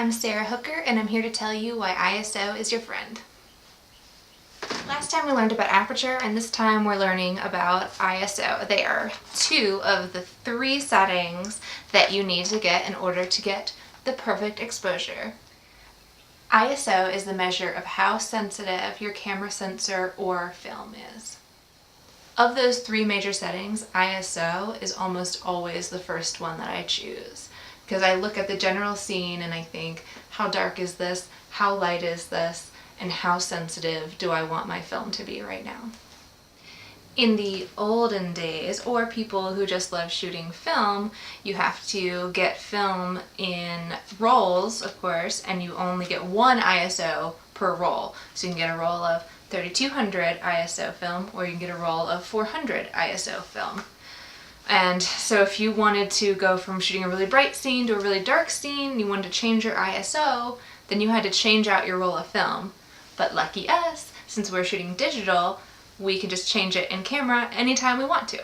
I'm Sarah Hooker, and I'm here to tell you why ISO is your friend. Last time we learned about aperture, and this time we're learning about ISO. They are two of the three settings that you need to get in order to get the perfect exposure. ISO is the measure of how sensitive your camera sensor or film is. Of those three major settings, ISO is almost always the first one that I choose, because I look at the general scene and I think, how dark is this, how light is this, and how sensitive do I want my film to be right now. In the olden days, or people who just love shooting film, you have to get film in rolls, of course, and you only get one ISO per roll. So you can get a roll of 3200 ISO film, or you can get a roll of 400 ISO film. And so if you wanted to go from shooting a really bright scene to a really dark scene, you wanted to change your ISO, then you had to change out your roll of film. But lucky us, since we're shooting digital, we can just change it in camera anytime we want to.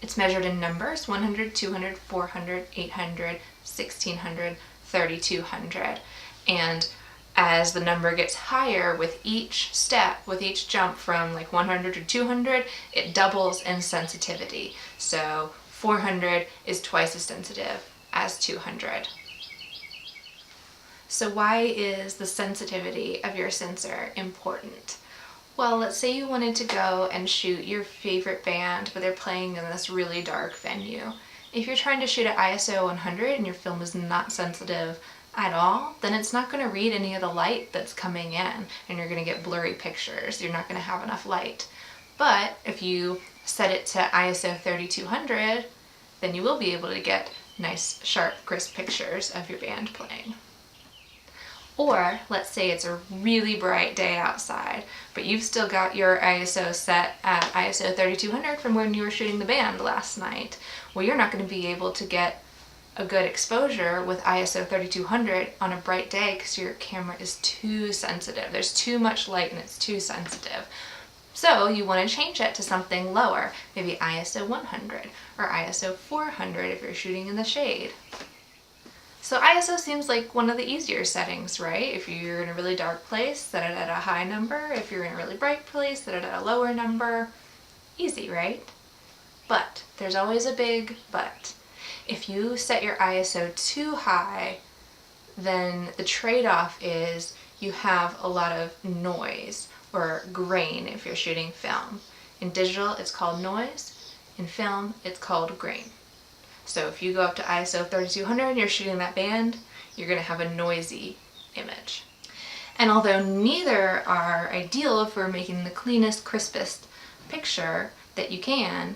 It's measured in numbers: 100, 200, 400, 800, 1600, 3200. And as the number gets higher with each step, with each jump from like 100 to 200, it doubles in sensitivity. So 400 is twice as sensitive as 200. So why is the sensitivity of your sensor important? Well, let's say you wanted to go and shoot your favorite band, but they're playing in this really dark venue. If you're trying to shoot at ISO 100 and your film is not sensitive at all, then it's not going to read any of the light that's coming in, and you're going to get blurry pictures. You're not going to have enough light. But if you set it to ISO 3200, then you will be able to get nice, sharp, crisp pictures of your band playing. Or let's say it's a really bright day outside, but you've still got your ISO set at ISO 3200 from when you were shooting the band last night. Well, you're not going to be able to get a good exposure with ISO 3200 on a bright day because your camera is too sensitive. There's too much light and it's too sensitive. So you want to change it to something lower, maybe ISO 100 or ISO 400 if you're shooting in the shade. So ISO seems like one of the easier settings, right? If you're in a really dark place, set it at a high number. If you're in a really bright place, set it at a lower number. Easy, right? But there's always a big but. If you set your ISO too high, then the trade-off is you have a lot of noise or grain if you're shooting film. In digital, it's called noise. In film, it's called grain. So if you go up to ISO 3200 and you're shooting that band, you're going to have a noisy image. And although neither are ideal for making the cleanest, crispest picture that you can,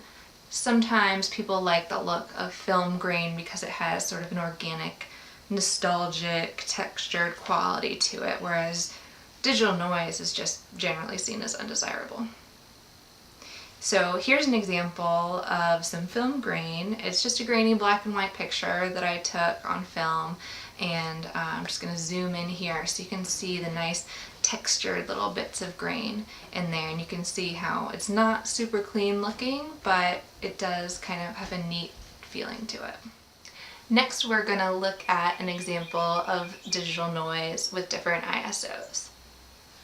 sometimes people like the look of film grain because it has sort of an organic, nostalgic, textured quality to it, whereas digital noise is just generally seen as undesirable. So here's an example of some film grain. It's just a grainy black and white picture that I took on film, and I'm just going to zoom in here so you can see the nice textured little bits of grain in there, and you can see how it's not super clean looking, but it does kind of have a neat feeling to it. Next, we're going to look at an example of digital noise with different ISOs.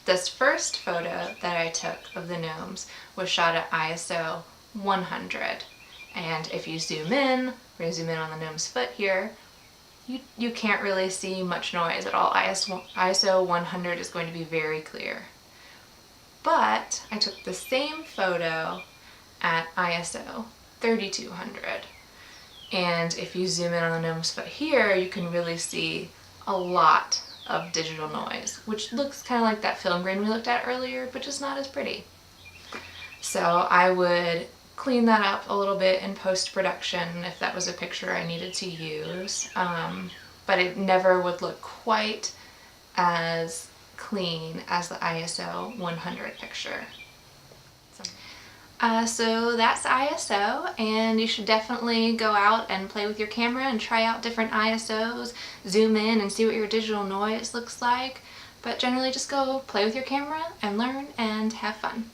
This first photo that I took of the gnomes was shot at ISO 100. And if you zoom in, we're going to zoom in on the gnome's foot here, you can't really see much noise at all. ISO 100 is going to be very clear. But I took the same photo at ISO 3200. And if you zoom in on the gnome's foot here, you can really see a lot of digital noise, which looks kind of like that film grain we looked at earlier, but just not as pretty. So I would clean that up a little bit in post-production if that was a picture I needed to use, but it never would look quite as clean as the ISO 100 picture. So that's ISO, and you should definitely go out and play with your camera and try out different ISOs, zoom in and see what your digital noise looks like, but generally just go play with your camera and learn and have fun.